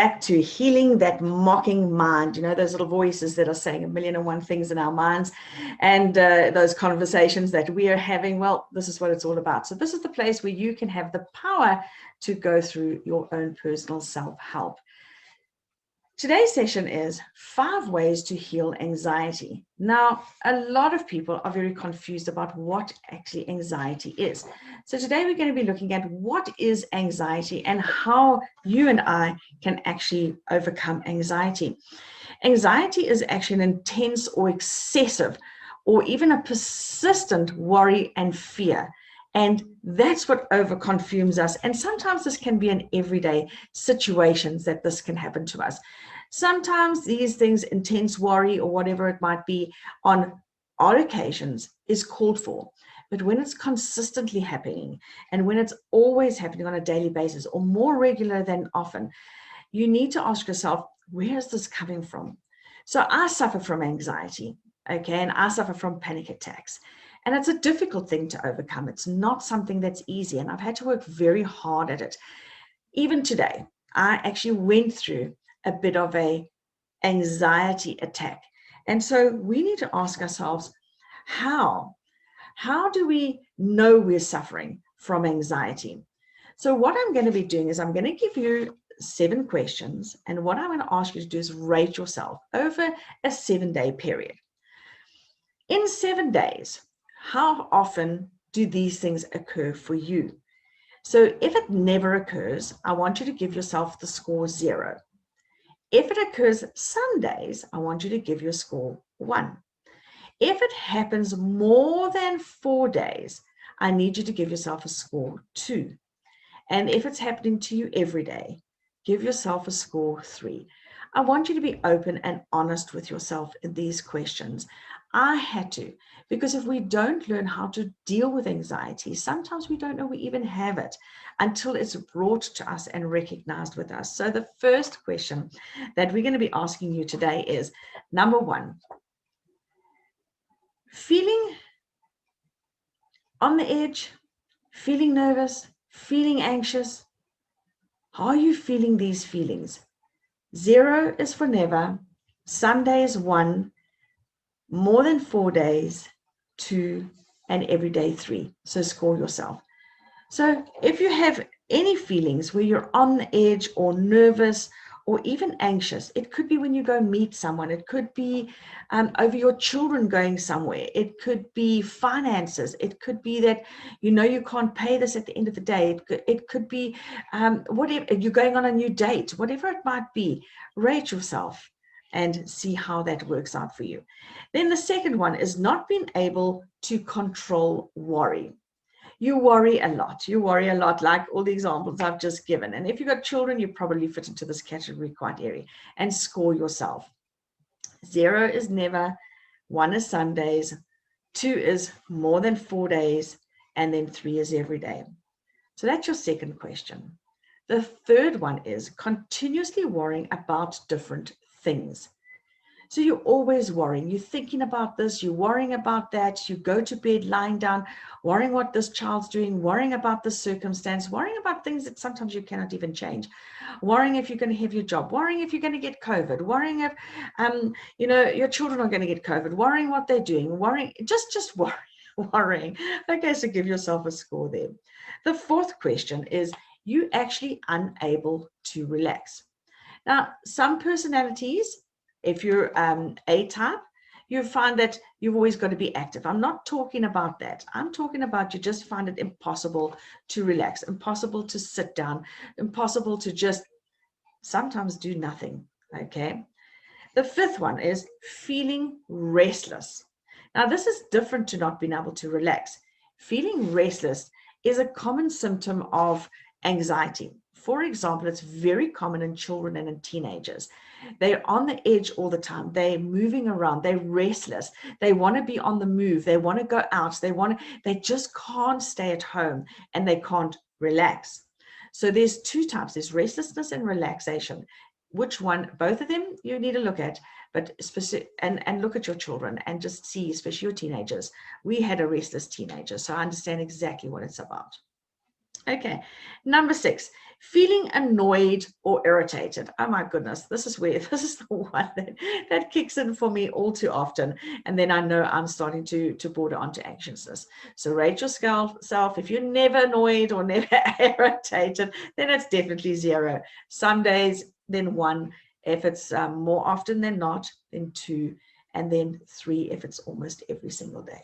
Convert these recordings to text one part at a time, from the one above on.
back to healing that mocking mind. You know, those little voices that are saying a million and one things in our minds, and those conversations that we are having. Well, this is what it's all about. So this is the place where you can have the power to go through your own personal self-help. Today's session is 5 ways to heal anxiety. Now, a lot of people are very confused about what actually anxiety is. So today we're going to be looking at what is anxiety and how you and I can actually overcome anxiety. Anxiety is actually an intense or excessive or even a persistent worry and fear. And that's what overconsumes us. And sometimes this can be in everyday situations that this can happen to us. Sometimes these things, intense worry or whatever it might be, on odd occasions is called for. But when it's consistently happening and when it's always happening on a daily basis or more regular than often, you need to ask yourself, where is this coming from? So I suffer from anxiety, okay, and I suffer from panic attacks. And it's a difficult thing to overcome. It's not something that's easy. And I've had to work very hard at it. Even today, I actually went through a bit of an anxiety attack. And so we need to ask ourselves, how do we know we're suffering from anxiety? So what I'm going to be doing is I'm going to give you 7 questions. And what I'm going to ask you to do is rate yourself over a 7-day period. In 7 days, how often do these things occur for you? So if it never occurs, I want you to give yourself the score 0. If it occurs some days, I want you to give your score 1. If it happens more than 4 days, I need you to give yourself a score 2. And if it's happening to you every day, give yourself a score 3. I want you to be open and honest with yourself in these questions. I had to, because if we don't learn how to deal with anxiety, sometimes we don't know we even have it until it's brought to us and recognized with us. So the first question that we're going to be asking you today is, number 1, feeling on the edge, feeling nervous, feeling anxious. How are you feeling these feelings? 0 is for never, some days 1, more than 4 days 2, and every day 3. So score yourself. So if you have any feelings where you're on the edge or nervous or even anxious, it could be when you go meet someone, it could be over your children going somewhere, it could be finances, it could be that you can't pay this at the end of the day, it could be whatever, you're going on a new date, whatever it might be, rate yourself and see how that works out for you. Then the second one is not being able to control worry. You worry a lot. You worry a lot, like all the examples I've just given. And if you've got children, you probably fit into this category quite early. And score yourself. 0 is never, 1 is some days, 2 is more than 4 days, and then 3 is every day. So that's your second question. The third one is continuously worrying about different things. So you're always worrying, you're thinking about this, you're worrying about that, you go to bed lying down, worrying what this child's doing, worrying about the circumstance, worrying about things that sometimes you cannot even change, worrying if you're going to have your job, worrying if you're going to get COVID, worrying if your children are going to get COVID, worrying what they're doing, worrying, just worrying. Okay, so give yourself a score there. The fourth question is, you actually unable to relax. Now, some personalities, if you're A-type, you find that you've always got to be active. I'm not talking about that. I'm talking about you just find it impossible to relax, impossible to sit down, impossible to just sometimes do nothing, okay? The fifth one is feeling restless. Now, this is different to not being able to relax. Feeling restless is a common symptom of anxiety. For example, it's very common in children and in teenagers. They're on the edge all the time. They're moving around. They're restless. They want to be on the move. They want to go out. They just can't stay at home and they can't relax. So there's 2 types. There's restlessness and relaxation. Which one? Both of them you need to look at, but specific and look at your children and just see, especially your teenagers. We had a restless teenager, so I understand exactly what it's about. Okay, number 6, Feeling annoyed or irritated. Oh my goodness, this is the one that kicks in for me all too often. And then I know I'm starting to border onto anxiousness. So rate yourself. If you're never annoyed or never irritated, then it's definitely 0. Some days, then 1. If it's more often than not, then 2. And then 3 if it's almost every single day.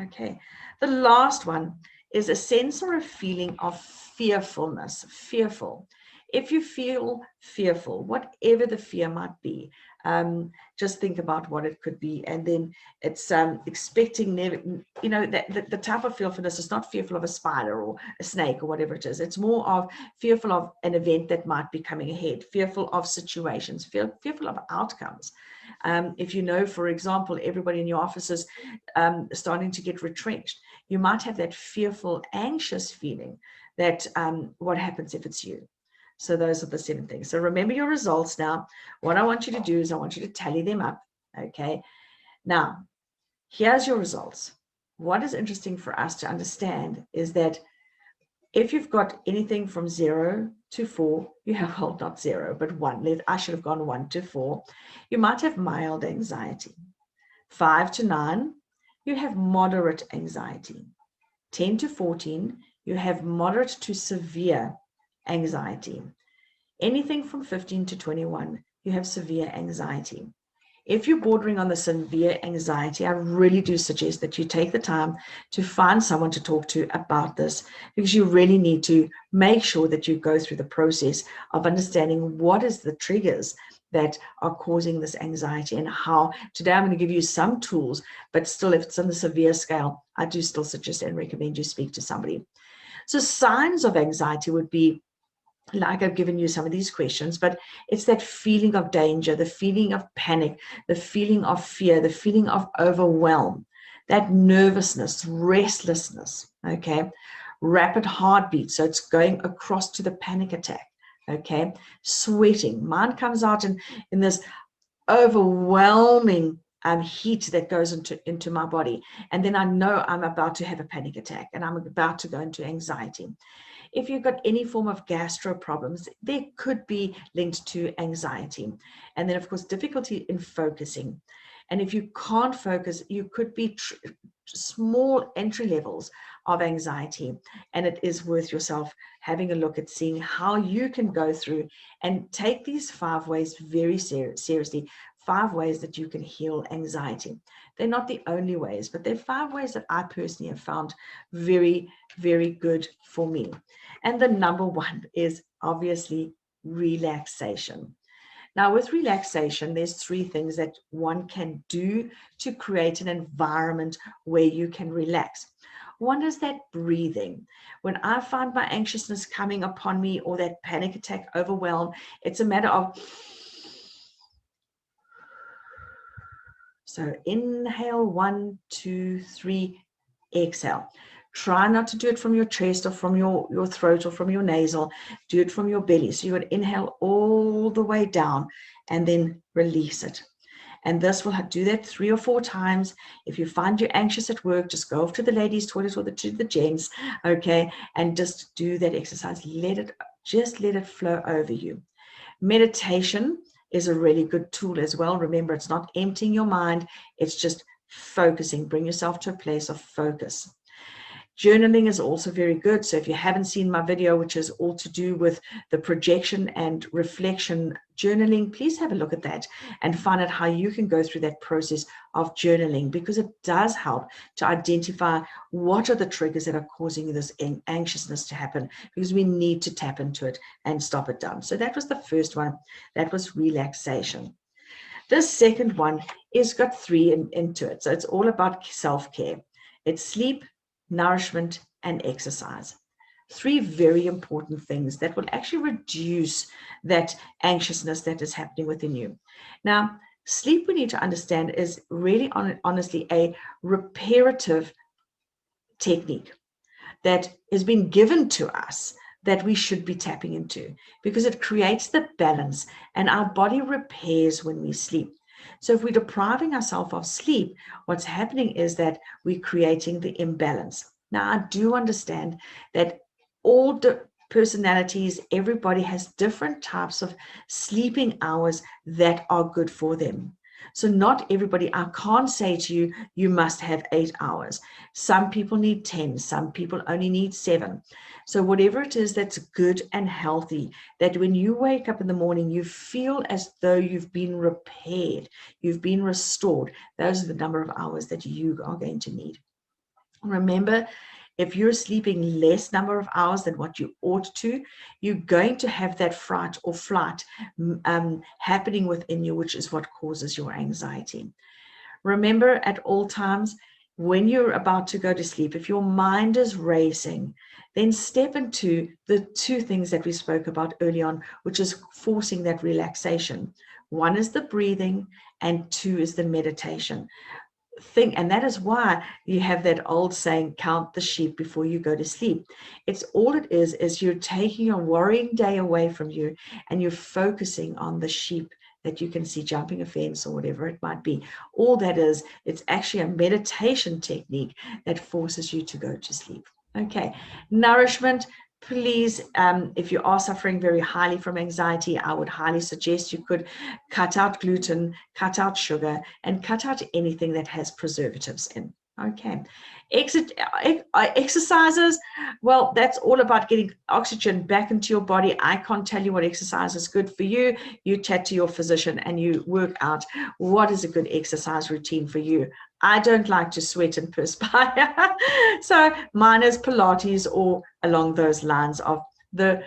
Okay. The last one is a sense or a feeling of fearfulness, fearful. If you feel fearful, whatever the fear might be, just think about what it could be. And then it's expecting, that the type of fearfulness is not fearful of a spider or a snake or whatever it is. It's more of fearful of an event that might be coming ahead, fearful of situations, fearful of outcomes. If you know, for example, everybody in your office is starting to get retrenched, you might have that fearful, anxious feeling that what happens if it's you? So those are the 7 things. So remember your results now. What I want you to do is I want you to tally them up. Okay. Now, here's your results. What is interesting for us to understand is that if you've got anything from 0 to 4, you have, well, not 0, but 1. I should have gone 1 to 4. You might have mild anxiety. 5 to 9, you have moderate anxiety. 10 to 14, you have moderate to severe anxiety. Anything from 15 to 21, you have severe anxiety. If you're bordering on the severe anxiety, I really do suggest that you take the time to find someone to talk to about this, because you really need to make sure that you go through the process of understanding what is the triggers that are causing this anxiety and how. Today I'm going to give you some tools, but still, if it's on the severe scale, I do still suggest and recommend you speak to somebody. So signs of anxiety would be, like I've given you some of these questions, but it's that feeling of danger, the feeling of panic, the feeling of fear, the feeling of overwhelm, that nervousness, restlessness, okay? Rapid heartbeat, so it's going across to the panic attack, okay? Sweating, mine comes out in this overwhelming heat that goes into my body. And then I know I'm about to have a panic attack and I'm about to go into anxiety. If you've got any form of gastro problems, they could be linked to anxiety. And then, of course, difficulty in focusing. And if you can't focus, you could be small entry levels of anxiety. And it is worth yourself having a look at seeing how you can go through and take these 5 ways very seriously. 5 ways that you can heal anxiety. They're not the only ways, but they're 5 ways that I personally have found very, very good for me. And the number 1 is obviously relaxation. Now, with relaxation, there's 3 things that one can do to create an environment where you can relax. One is that breathing. When I find my anxiousness coming upon me or that panic attack, overwhelm, it's a matter of, so inhale, 1, 2, 3, exhale. Try not to do it from your chest or from your throat or from your nasal. Do it from your belly. So you would inhale all the way down and then release it. And this will do that 3 or 4 times. If you find you're anxious at work, just go off to the ladies' toilet or to the gents, okay? And just do that exercise. Just let it flow over you. Meditation is a really good tool as well. Remember, it's not emptying your mind. It's just focusing. Bring yourself to a place of focus. Journaling is also very good. So if you haven't seen my video, which is all to do with the projection and reflection journaling, please have a look at that and find out how you can go through that process of journaling, because it does help to identify what are the triggers that are causing this anxiousness to happen, because we need to tap into it and stop it down. So that was the first one. That was relaxation. The second one is got 3 into it. So it's all about self-care. It's sleep, nourishment, and exercise. 3 very important things that will actually reduce that anxiousness that is happening within you. Now, sleep, we need to understand, is really honestly a reparative technique that has been given to us that we should be tapping into, because it creates the balance and our body repairs when we sleep. So if we're depriving ourselves of sleep, what's happening is that we're creating the imbalance. Now, I do understand that all personalities, everybody has different types of sleeping hours that are good for them. So not everybody, I can't say to you, you must have 8 hours. Some people need 10, some people only need 7. So whatever it is that's good and healthy, that when you wake up in the morning, you feel as though you've been repaired, you've been restored. Those are the number of hours that you are going to need. Remember, if you're sleeping less number of hours than what you ought to, you're going to have that fright or flight happening within you, which is what causes your anxiety. Remember at all times, when you're about to go to sleep, if your mind is racing, then step into the 2 things that we spoke about early on, which is forcing that relaxation. 1 is the breathing, and 2 is the meditation. And that is why you have that old saying, count the sheep before you go to sleep. It's all it is you're taking a worrying day away from you, and you're focusing on the sheep that you can see jumping a fence or whatever it might be. All that is, it's actually a meditation technique that forces you to go to sleep. Okay, nourishment. Please, if you are suffering very highly from anxiety, I would highly suggest you could cut out gluten, cut out sugar, and cut out anything that has preservatives in. Okay. Exercises, well, that's all about getting oxygen back into your body. I can't tell you what exercise is good for you. You chat to your physician and you work out what is a good exercise routine for you. I don't like to sweat and perspire. So mine is Pilates or along those lines of the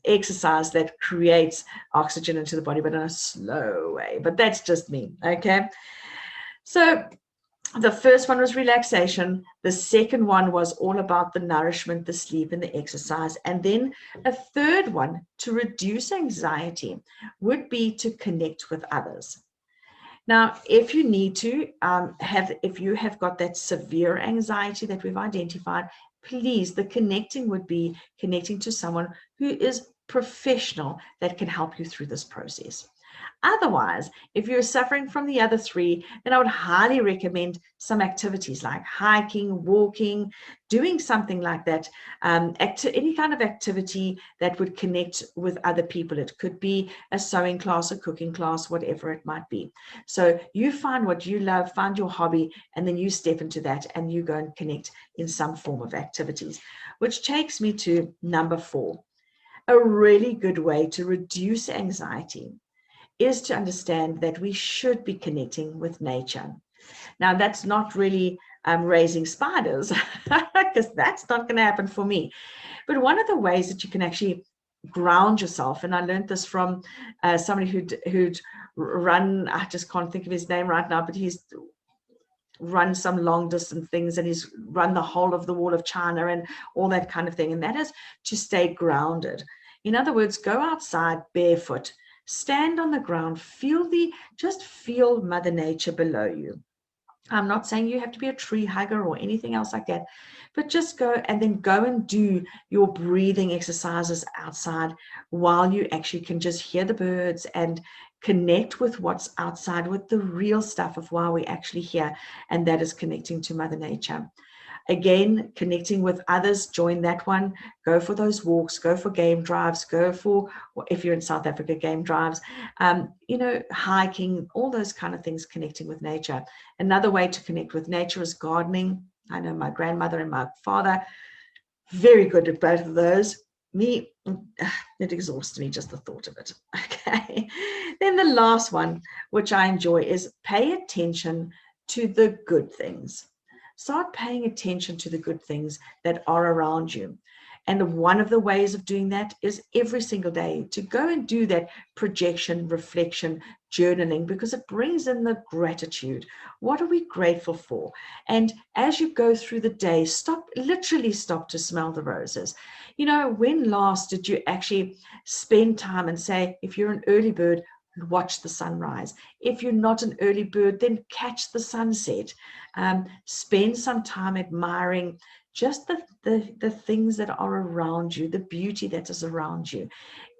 exercise that creates oxygen into the body, but in a slow way. But that's just me. Okay. So the first one was relaxation. The second one was all about the nourishment, the sleep, and the exercise. And then a third one to reduce anxiety would be to connect with others. Now, if you need to if you have got that severe anxiety that we've identified, please, the connecting would be connecting to someone who is professional that can help you through this process. Otherwise, if you're suffering from the other 3, then I would highly recommend some activities like hiking, walking, doing something like that, any kind of activity that would connect with other people. It could be a sewing class, a cooking class, whatever it might be. So you find what you love, find your hobby, and then you step into that and you go and connect in some form of activities, which takes me to number 4. A really good way to reduce anxiety is to understand that we should be connecting with nature. Now, that's not really raising spiders, because that's not going to happen for me. But one of the ways that you can actually ground yourself, and I learned this from somebody who'd run, I just can't think of his name right now, but he's run some long distance things, and he's run the whole of the Wall of China and all that kind of thing. And that is to stay grounded. In other words, go outside barefoot, stand on the ground, just feel Mother Nature below you. I'm not saying you have to be a tree hugger or anything else like that, but just go and do your breathing exercises outside while you actually can just hear the birds and connect with what's outside, with the real stuff of why we're actually here, and that is connecting to Mother Nature. Again, connecting with others, join that one. Go for those walks, go for game drives, go for, if you're in South Africa, game drives, hiking, all those kind of things, connecting with nature. Another way to connect with nature is gardening. I know my grandmother and my father, very good at both of those. Me, it exhausts me just the thought of it. Okay. Then the last one, which I enjoy, is pay attention to the good things. Start paying attention to the good things that are around you. And one of the ways of doing that is every single day to go and do that projection, reflection, journaling, because it brings in the gratitude. What are we grateful for? And as you go through the day, literally stop to smell the roses. When last did you actually spend time and say, if you're an early bird, watch the sunrise. If you're not an early bird, then catch the sunset. Spend some time admiring just the things that are around you, the beauty that is around you.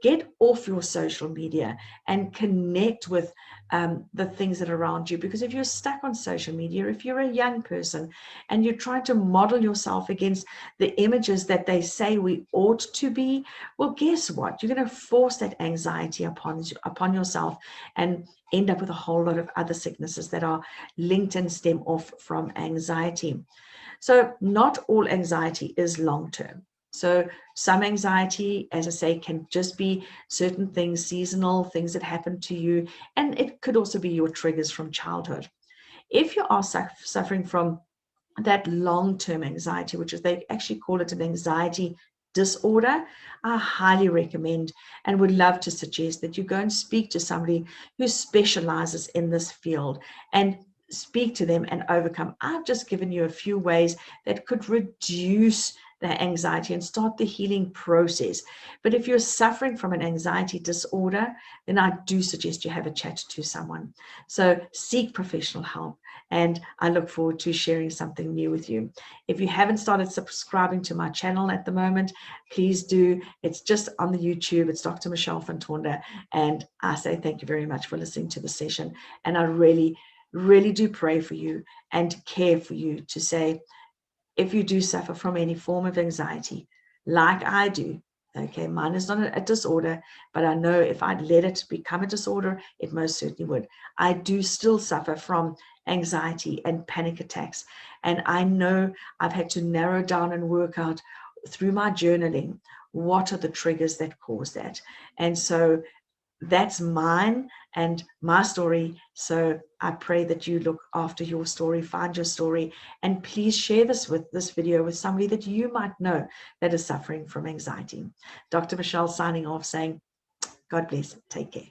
Get off your social media and connect with the things that are around you. Because if you're stuck on social media, if you're a young person and you're trying to model yourself against the images that they say we ought to be, well, guess what? You're going to force that anxiety upon yourself and end up with a whole lot of other sicknesses that are linked and stem off from anxiety. So not all anxiety is long-term. So some anxiety, as I say, can just be certain things, seasonal things that happen to you, and it could also be your triggers from childhood. If you are suffering from that long-term anxiety, which is, they actually call it an anxiety disorder, I highly recommend and would love to suggest that you go and speak to somebody who specializes in this field and speak to them and overcome. I've just given you a few ways that could reduce the anxiety and start the healing process. But if you're suffering from an anxiety disorder, then I do suggest you have a chat to someone. So seek professional help. And I look forward to sharing something new with you. If you haven't started subscribing to my channel at the moment, please do. It's just on the YouTube. It's Dr. Michelle Fantonda. And I say thank you very much for listening to the session. And I really, really do pray for you and care for you, to say, if you do suffer from any form of anxiety, like I do, okay, mine is not a disorder, but I know if I'd let it become a disorder, it most certainly would. I do still suffer from anxiety and panic attacks. And I know I've had to narrow down and work out through my journaling, what are the triggers that cause that? And so that's mine and my story. So I pray that you look after your story, find your story, and please share this video with somebody that you might know that is suffering from anxiety. Dr. Michelle signing off, saying, God bless. Take care.